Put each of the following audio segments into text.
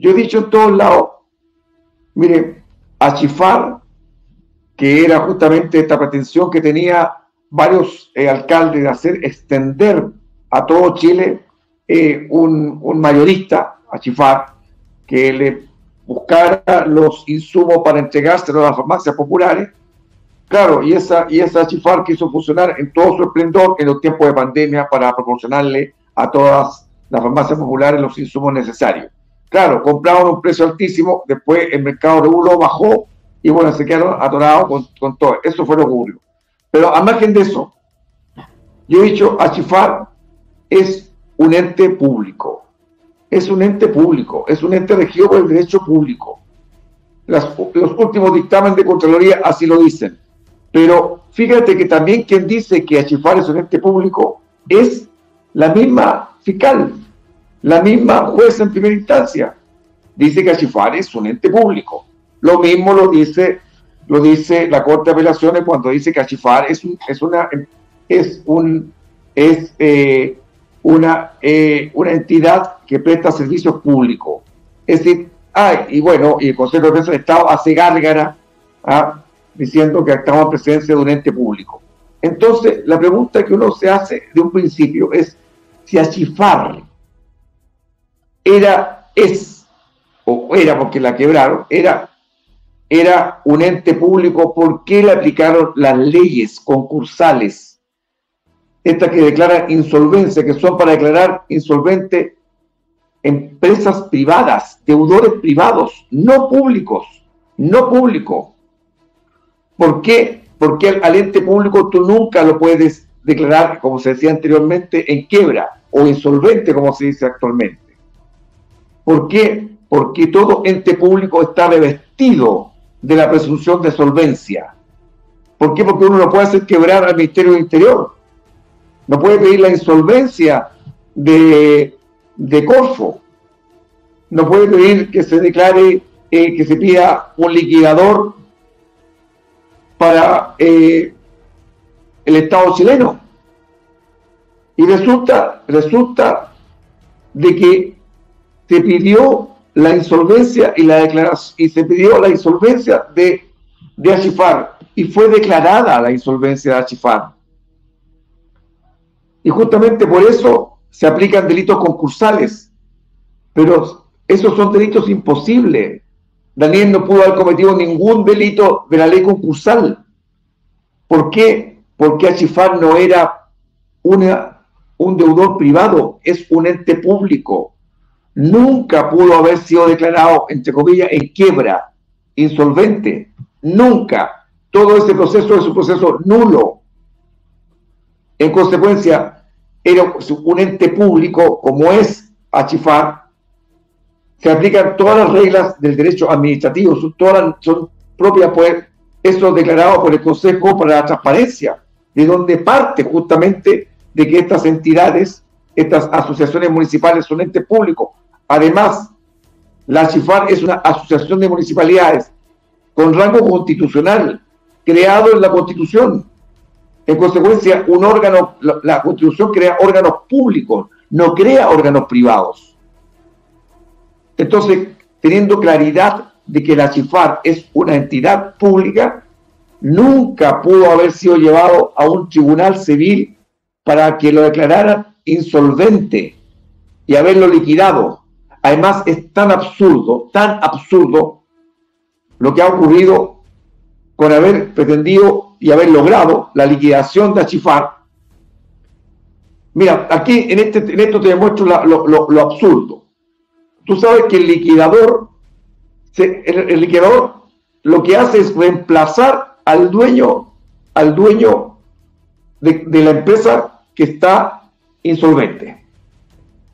Yo he dicho en todos lados, mire, Achifar, que era justamente esta pretensión que tenía varios alcaldes de hacer extender a todo Chile un mayorista, Achifar, que le buscara los insumos para entregárselos a las farmacias populares. Claro, y esa Achifar quiso funcionar en todo su esplendor en los tiempos de pandemia para proporcionarle a todas las farmacias populares los insumos necesarios. Claro, compraban a un precio altísimo, después el mercado reguló, bajó, y bueno, se quedaron atorados con todo. Eso fue lo que ocurrió. Pero a margen de eso, yo he dicho, Achifar es un ente público. Es un ente público, es un ente regido por el derecho público. Los últimos dictámenes de Contraloría así lo dicen. Pero fíjate que también quien dice que Achifar es un ente público es la misma fiscal, la misma jueza en primera instancia. Dice que Achifar es un ente público. Lo mismo lo dice la Corte de Apelaciones cuando dice que Achifar es una entidad que presta servicios públicos. Es decir, y el Consejo de Defensa del Estado hace gárgara diciendo que estamos en presencia de un ente público. Entonces, la pregunta que uno se hace de un principio es si Achifar era porque la quebraron, era un ente público, ¿por qué le aplicaron las leyes concursales? Estas que declaran insolvencia, que son para declarar insolvente empresas privadas, deudores privados, no públicos. ¿Por qué? Porque al ente público tú nunca lo puedes declarar, como se decía anteriormente, en quiebra o insolvente, como se dice actualmente. ¿Por qué? Porque todo ente público está revestido de la presunción de solvencia. ¿Por qué? Porque uno no puede hacer quebrar al Ministerio del Interior. No puede pedir la insolvencia de Corfo. No puede pedir que se declare, que se pida un liquidador para el Estado chileno. Y resulta de que se pidió la insolvencia y se pidió la insolvencia de Achifar, y fue declarada la insolvencia de Achifar. Y justamente por eso se aplican delitos concursales, pero esos son delitos imposibles. Daniel no pudo haber cometido ningún delito de la ley concursal. ¿Por qué? Porque Achifar no era un deudor privado, es un ente público. Nunca pudo haber sido declarado, entre comillas, en quiebra, insolvente. Nunca. Todo ese proceso es un proceso nulo. En consecuencia, era un ente público como es Achifar. Se aplican todas las reglas del derecho administrativo, son propias, pues, eso declarado por el Consejo para la Transparencia, de donde parte justamente de que estas entidades, estas asociaciones municipales son entes públicos. Además, la Achifar es una asociación de municipalidades con rango constitucional, creado en la Constitución. En consecuencia, la Constitución crea órganos públicos, no crea órganos privados. Entonces, teniendo claridad de que la Achifar es una entidad pública, nunca pudo haber sido llevado a un tribunal civil para que lo declararan insolvente y haberlo liquidado. Además, es tan absurdo lo que ha ocurrido con haber pretendido y haber logrado la liquidación de Achifar. Mira, aquí en esto te demuestro lo absurdo. Tú sabes que el liquidador lo que hace es reemplazar al dueño de la empresa que está insolvente.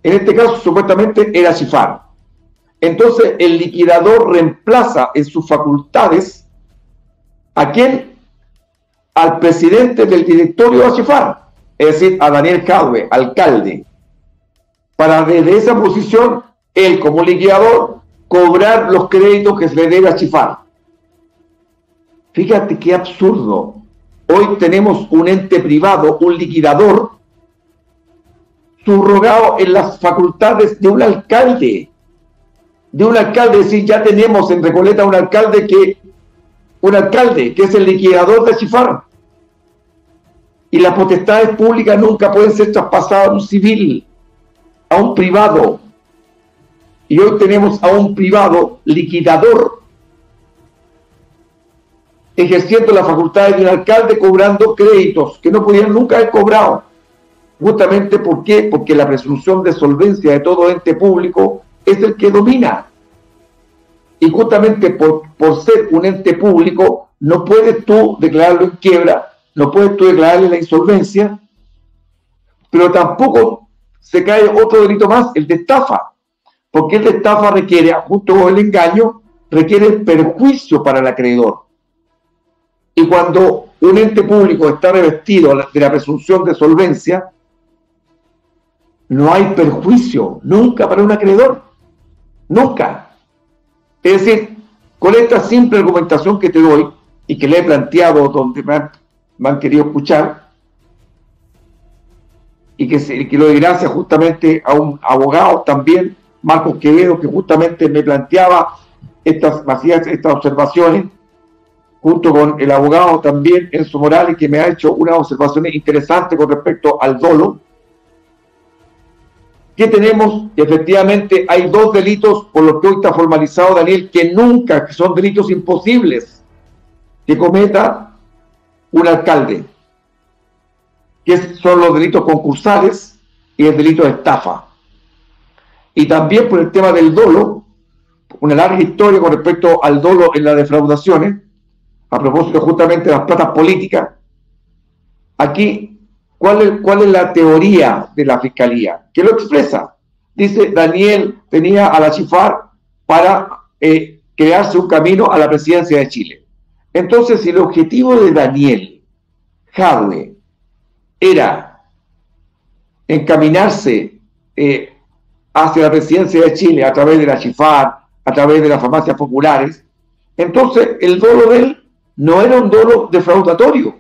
En este caso, supuestamente, era Achifar. Entonces, el liquidador reemplaza en sus facultades ¿a quién? Al presidente del directorio de Achifar, es decir, a Daniel Jadwe, alcalde, para desde esa posición, él como liquidador, cobrar los créditos que se le debe a Achifar. Fíjate qué absurdo. Hoy tenemos un ente privado, un liquidador, subrogado en las facultades de un alcalde. de un alcalde, es decir, ya tenemos en Recoleta un alcalde que es el liquidador de Achifar. Y las potestades públicas nunca pueden ser traspasadas a un civil, a un privado. Y hoy tenemos a un privado liquidador ejerciendo las facultades de un alcalde, cobrando créditos que no podían nunca haber cobrado. Justamente, ¿por qué? Porque la presunción de solvencia de todo ente público es el que domina. Y justamente por ser un ente público, no puedes tú declararlo en quiebra, no puedes tú declararle la insolvencia, pero tampoco se cae otro delito más, el de estafa. Porque el de estafa requiere, junto con el engaño, requiere el perjuicio para el acreedor. Y cuando un ente público está revestido de la presunción de solvencia, no hay perjuicio nunca para un acreedor. Nunca. Es decir, con esta simple argumentación que te doy y que le he planteado donde me han querido escuchar, y que lo doy gracias justamente a un abogado también, Marcos Quevedo, que justamente me planteaba estas observaciones, junto con el abogado también Enzo Morales, que me ha hecho unas observaciones interesantes con respecto al dolo. ¿Qué tenemos? Efectivamente, hay dos delitos por los que hoy está formalizado, Daniel, que son delitos imposibles que cometa un alcalde, que son los delitos concursales y el delito de estafa. Y también por el tema del dolo, una larga historia con respecto al dolo en las defraudaciones, a propósito justamente de las platas políticas. Aquí, ¿cuál es la teoría de la Fiscalía? ¿Qué lo expresa? Dice, Daniel tenía a la Achifar para crearse un camino a la presidencia de Chile. Entonces, si el objetivo de Daniel Jadwe era encaminarse hacia la presidencia de Chile a través de la Achifar, a través de las farmacias populares, entonces el dolo de él no era un dolo defraudatorio.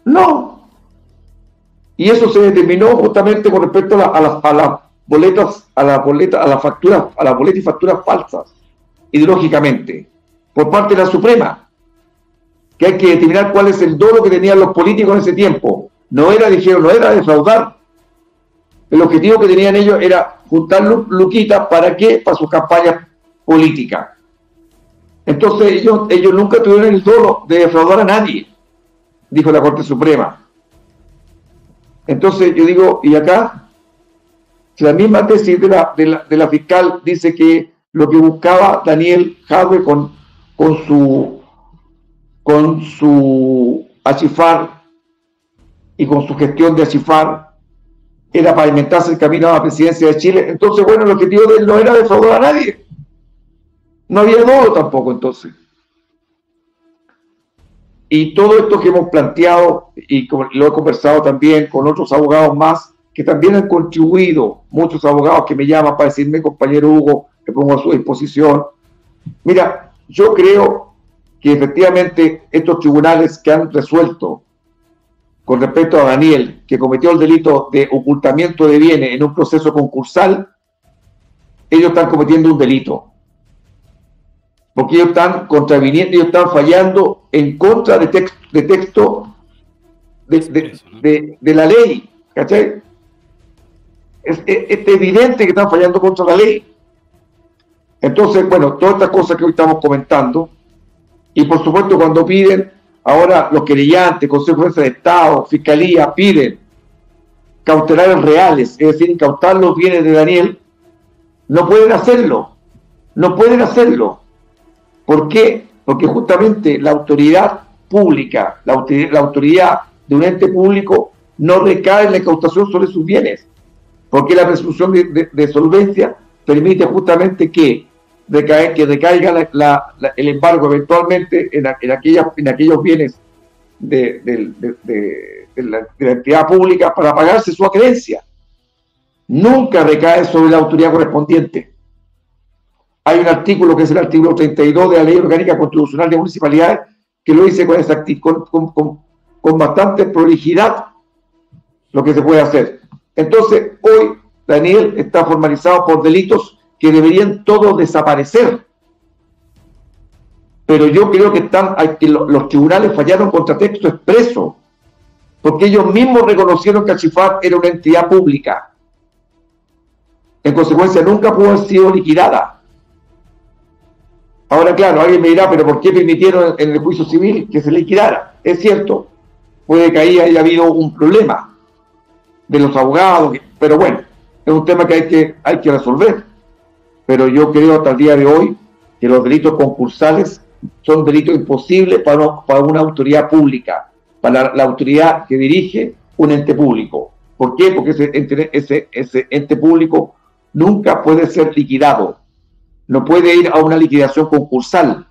No. Y eso se determinó justamente con respecto a las boletas, a las boletas y facturas falsas, ideológicamente, por parte de la Suprema, que hay que determinar cuál es el dolo que tenían los políticos en ese tiempo. No era defraudar. El objetivo que tenían ellos era juntar luquitas, ¿para qué? Para sus campañas políticas. Entonces ellos nunca tuvieron el dolo de defraudar a nadie, dijo la Corte Suprema. Entonces yo digo, y acá, la misma tesis de la fiscal dice que lo que buscaba Daniel Jadwe con su Achifar y con su gestión de Achifar era pavimentarse el camino a la presidencia de Chile. Entonces, bueno, el objetivo de él no era defraudar a nadie. No había dolo tampoco, entonces. Y todo esto que hemos planteado, y lo he conversado también con otros abogados más, que también han contribuido, muchos abogados que me llaman para decirme, compañero Hugo, me pongo a su disposición. Mira, yo creo que efectivamente estos tribunales que han resuelto con respecto a Daniel, que cometió el delito de ocultamiento de bienes en un proceso concursal, ellos están cometiendo un delito. Porque ellos están contraviniendo, ellos están fallando en contra de texto de la ley, ¿cachai? Es evidente que están fallando contra la ley. Entonces, bueno, todas estas cosas que hoy estamos comentando, y por supuesto cuando piden, ahora los querellantes, Consejo de Defensa de Estado, Fiscalía, piden cautelares reales, es decir, incautar los bienes de Daniel, no pueden hacerlo. ¿Por qué? Porque justamente la autoridad pública, la autoridad de un ente público no recae en la incautación sobre sus bienes, porque la presunción de solvencia permite justamente que recaiga el embargo eventualmente en aquellos bienes de la entidad pública para pagarse su acreencia. Nunca recae sobre la autoridad correspondiente. Hay un artículo que es el artículo 32 de la Ley Orgánica Constitucional de Municipalidades que lo dice con bastante prolijidad lo que se puede hacer. Entonces, hoy Daniel está formalizado por delitos que deberían todos desaparecer. Pero yo creo que los tribunales fallaron contra texto expreso, porque ellos mismos reconocieron que Achifar era una entidad pública. En consecuencia, nunca pudo haber sido liquidada. Ahora, claro, alguien me dirá, pero ¿por qué permitieron en el juicio civil que se liquidara? Es cierto, puede que ahí haya habido un problema de los abogados, pero bueno, es un tema que hay que resolver. Pero yo creo hasta el día de hoy que los delitos concursales son delitos imposibles para una autoridad pública, para la autoridad que dirige un ente público. ¿Por qué? Porque ese ente público nunca puede ser liquidado, no puede ir a una liquidación concursal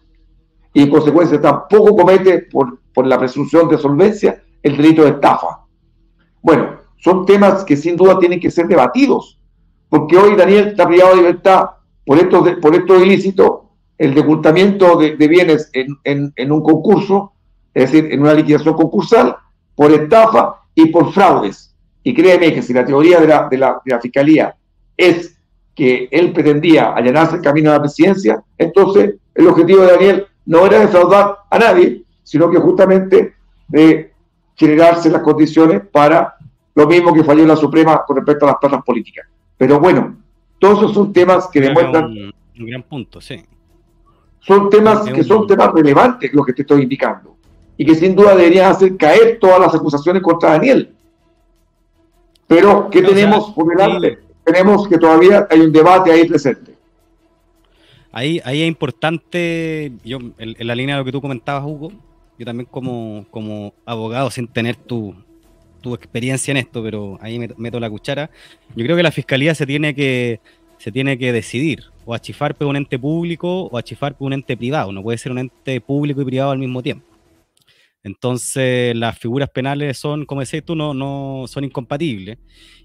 y en consecuencia tampoco comete por la presunción de solvencia el delito de estafa. Bueno, son temas que sin duda tienen que ser debatidos, porque hoy Daniel está privado de libertad por estos ilícitos, el ocultamiento de bienes en un concurso, es decir, en una liquidación concursal, por estafa y por fraudes. Y créeme que si la teoría de la Fiscalía es que él pretendía allanarse el camino a la presidencia, entonces el objetivo de Daniel no era defraudar a nadie, sino que justamente de generarse las condiciones para lo mismo que falló la Suprema con respecto a las plazas políticas. Pero bueno, todos esos son temas que demuestran... Un gran punto, sí. Son temas que son temas relevantes, lo que te estoy indicando, y que sin duda deberían hacer caer todas las acusaciones contra Daniel. Pero, ¿qué tenemos por delante? Tenemos que todavía hay un debate ahí presente. Ahí es importante, yo en la línea de lo que tú comentabas, Hugo, yo también como abogado, sin tener tu experiencia en esto, pero ahí meto la cuchara, yo creo que la Fiscalía se tiene que decidir, o Achifar por un ente público o Achifar por un ente privado, no puede ser un ente público y privado al mismo tiempo. Entonces las figuras penales son, como decías tú, no son incompatibles,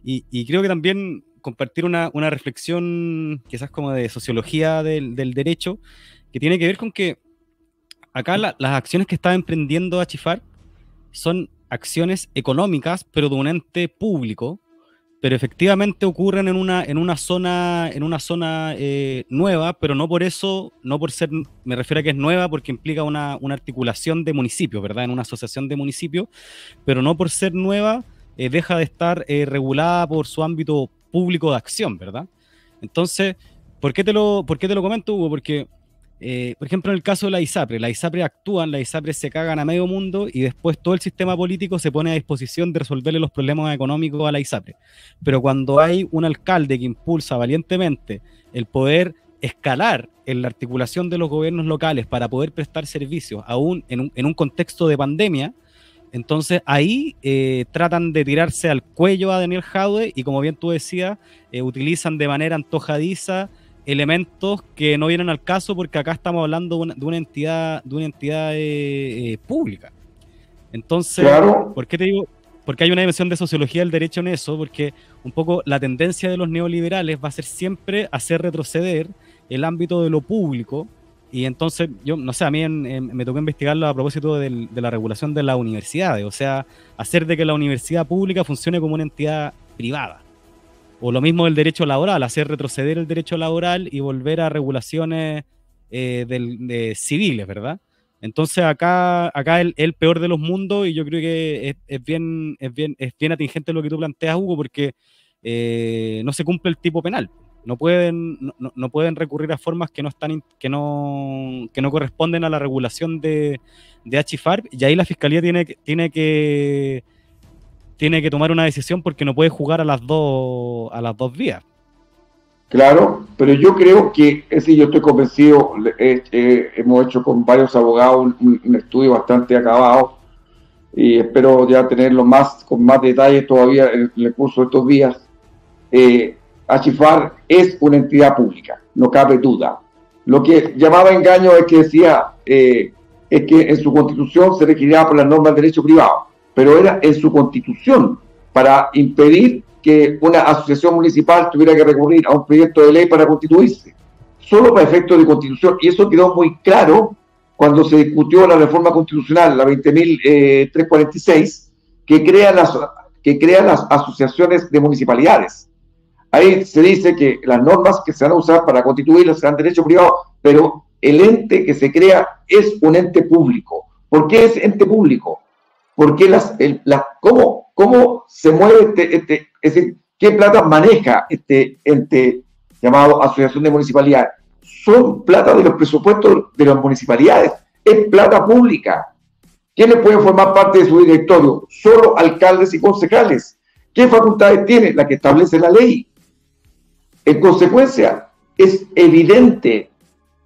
y creo que también compartir una reflexión quizás como de sociología del derecho, que tiene que ver con que acá las acciones que está emprendiendo Achifar son acciones económicas, pero de un ente público, pero efectivamente ocurren en una zona nueva, pero no por eso, no por ser, me refiero a que es nueva porque implica una articulación de municipios, ¿verdad? En una asociación de municipios, pero no por ser nueva deja de estar regulada por su ámbito público de acción, ¿verdad? Entonces, ¿por qué te lo comento, Hugo? Porque, por ejemplo, en el caso de las ISAPRES actúan, las ISAPRES se cagan a medio mundo y después todo el sistema político se pone a disposición de resolverle los problemas económicos a la ISAPRES. Pero cuando hay un alcalde que impulsa valientemente el poder escalar en la articulación de los gobiernos locales para poder prestar servicios, aún en un contexto de pandemia, entonces ahí tratan de tirarse al cuello a Daniel Jadwe y, como bien tú decías, utilizan de manera antojadiza elementos que no vienen al caso, porque acá estamos hablando de una entidad pública. Entonces, claro. ¿Por qué te digo? Porque hay una dimensión de sociología del derecho en eso, porque un poco la tendencia de los neoliberales va a ser siempre hacer retroceder el ámbito de lo público. Y entonces, yo no sé, a mí me tocó investigarlo a propósito de la regulación de las universidades, o sea, hacer de que la universidad pública funcione como una entidad privada. O lo mismo del derecho laboral, hacer retroceder el derecho laboral y volver a regulaciones civiles, ¿verdad? Entonces acá el peor de los mundos, y yo creo que es bien atingente lo que tú planteas, Hugo, porque no se cumple el tipo penal. No pueden recurrir a formas que no corresponden a la regulación de Achifar, y ahí la Fiscalía tiene que tomar una decisión, porque no puede jugar a las dos vías. Claro, pero yo creo que, yo estoy convencido, hemos hecho con varios abogados un estudio bastante acabado, y espero ya tenerlo con más detalles todavía en el curso de estos días. Achifar es una entidad pública, no cabe duda. Lo que llamaba engaño es que decía es que en su constitución se regirá por las normas del derecho privado, pero era en su constitución para impedir que una asociación municipal tuviera que recurrir a un proyecto de ley para constituirse, solo para efectos de constitución, y eso quedó muy claro cuando se discutió la reforma constitucional, la 20.346, que crea las asociaciones de municipalidades. ahí se dice que las normas que se van a usar para constituirlas serán derecho privado, pero el ente que se crea es un ente público. ¿Por qué es ente público? Porque cómo se mueve es decir, qué plata maneja este ente llamado Asociación de Municipalidades. Son plata de los presupuestos de las municipalidades, es plata pública. ¿Quiénes pueden formar parte de su directorio? Solo alcaldes y concejales. ¿Qué facultades tiene? La que establece la ley. En consecuencia, es evidente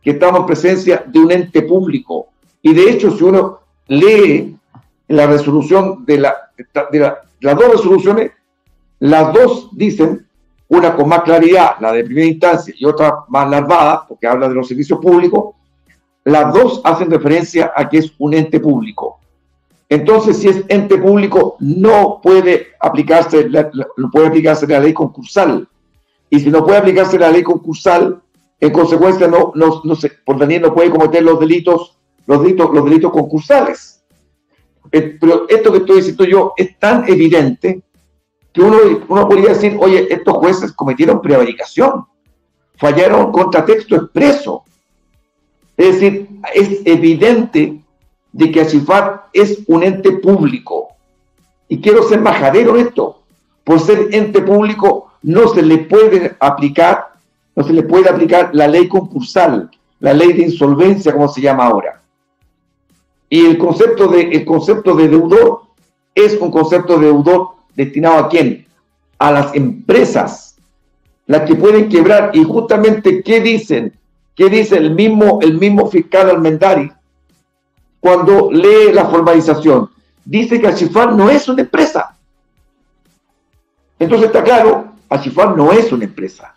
que estamos en presencia de un ente público. Y de hecho, si uno lee la resolución las dos resoluciones, las dos dicen, una con más claridad, la de primera instancia, y otra más larvada, porque habla de los servicios públicos, las dos hacen referencia a que es un ente público. Entonces, si es ente público, no puede aplicarse la ley concursal. Y si no puede aplicarse la ley concursal, en consecuencia, por venir no puede cometer los delitos concursales. Pero esto que estoy diciendo yo es tan evidente que uno podría decir, oye, estos jueces cometieron prevaricación, fallaron contra texto expreso. Es decir, es evidente de que Achifar es un ente público. Y quiero ser majadero en esto. Por ser ente público no se le puede aplicar la ley concursal, la ley de insolvencia, como se llama ahora. Y el concepto de deudor es un concepto de deudor destinado ¿a quién? A las empresas, las que pueden quebrar. Y justamente, ¿qué dice el mismo fiscal Almendari cuando lee la formalización? Dice que Achifar no es una empresa. Entonces está claro, Achifar no es una empresa.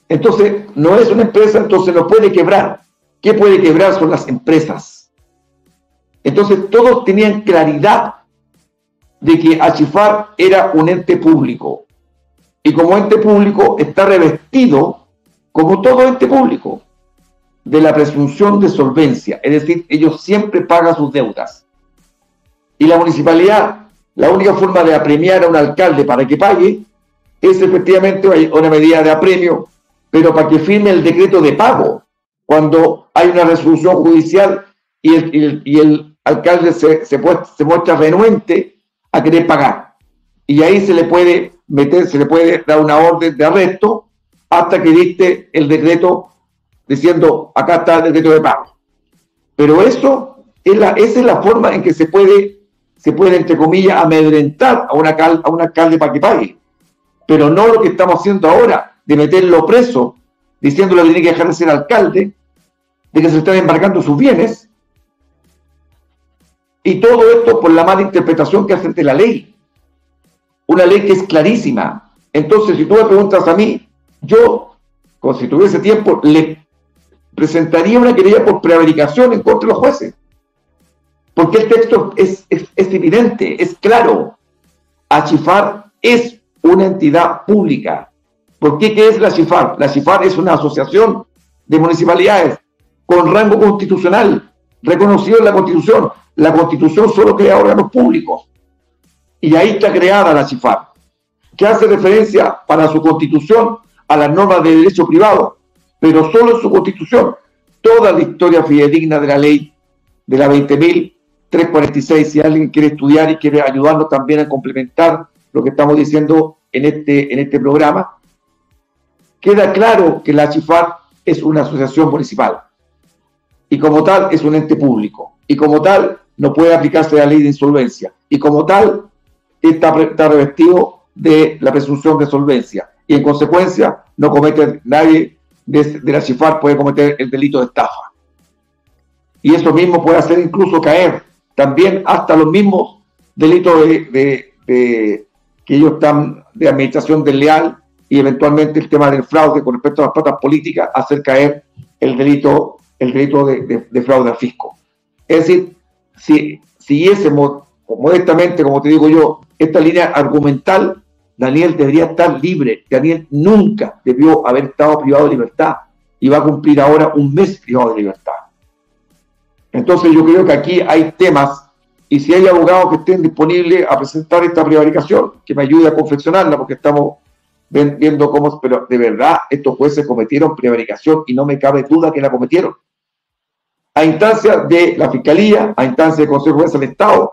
Entonces, no es una empresa, entonces no puede quebrar. ¿Qué puede quebrar? Son las empresas. Entonces, todos tenían claridad de que Achifar era un ente público. Y como ente público está revestido, como todo ente público, de la presunción de solvencia. Es decir, ellos siempre pagan sus deudas. Y la municipalidad, la única forma de apremiar a un alcalde para que pague es efectivamente una medida de apremio, pero para que firme el decreto de pago cuando hay una resolución judicial y el alcalde se muestra renuente a querer pagar. Y ahí se le puede dar una orden de arresto hasta que dicte el decreto diciendo, acá está el decreto de pago. Pero esa es la forma en que se puede, entre comillas, amedrentar a un alcalde para que pague. Pero no lo que estamos haciendo ahora, de meterlo preso, diciéndole que tiene que dejar de ser alcalde, de que se están embargando sus bienes, y todo esto por la mala interpretación que hacen de la ley. Una ley que es clarísima. Entonces, si tú me preguntas a mí, yo, como si tuviese tiempo, le presentaría una querella por prevaricación en contra de los jueces. Porque el texto es evidente, es claro. Achifar es una entidad pública. ¿Por qué? ¿Qué es la Achifar? La Achifar es una asociación de municipalidades con rango constitucional, reconocido en la Constitución. La Constitución solo crea órganos públicos. Y ahí está creada la Achifar, que hace referencia para su Constitución a las normas de derecho privado, pero solo en su Constitución. Toda la historia fidedigna de la ley de la 20.346, si alguien quiere estudiar y quiere ayudarnos también a complementar lo que estamos diciendo en este programa, queda claro que la Achifar es una asociación municipal y como tal es un ente público y como tal no puede aplicarse la ley de insolvencia y como tal está revestido de la presunción de solvencia y en consecuencia no comete nadie de la Achifar puede cometer el delito de estafa. Y eso mismo puede hacer incluso caer también hasta los mismos delitos que ellos están de administración desleal y eventualmente el tema del fraude con respecto a las patas políticas, hacer caer el delito de fraude al fisco. Es decir, si siguiésemos modestamente, como te digo yo, esta línea argumental, Daniel debería estar libre. Daniel nunca debió haber estado privado de libertad y va a cumplir ahora un mes privado de libertad. Entonces yo creo que aquí hay temas y si hay abogados que estén disponibles a presentar esta prevaricación, que me ayude a confeccionarla porque estamos viendo cómo, pero de verdad estos jueces cometieron prevaricación y no me cabe duda que la cometieron. A instancia de la Fiscalía, a instancia del Consejo de Defensa del Estado,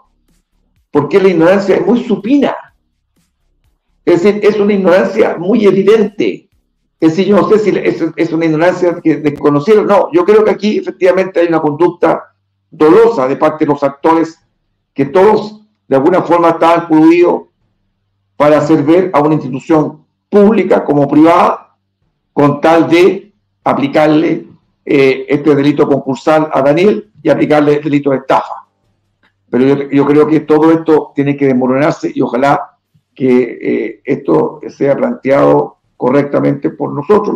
porque la ignorancia es muy supina. Es decir, es una ignorancia muy evidente. Es decir, yo no sé si es una ignorancia que desconocieron. No, yo creo que aquí efectivamente hay una conducta dolosa de parte de los actores que todos de alguna forma estaban coludidos para hacer ver a una institución pública como privada con tal de aplicarle este delito concursal a Daniel y aplicarle el delito de estafa. Pero yo creo que todo esto tiene que desmoronarse y ojalá que esto sea planteado correctamente por nosotros,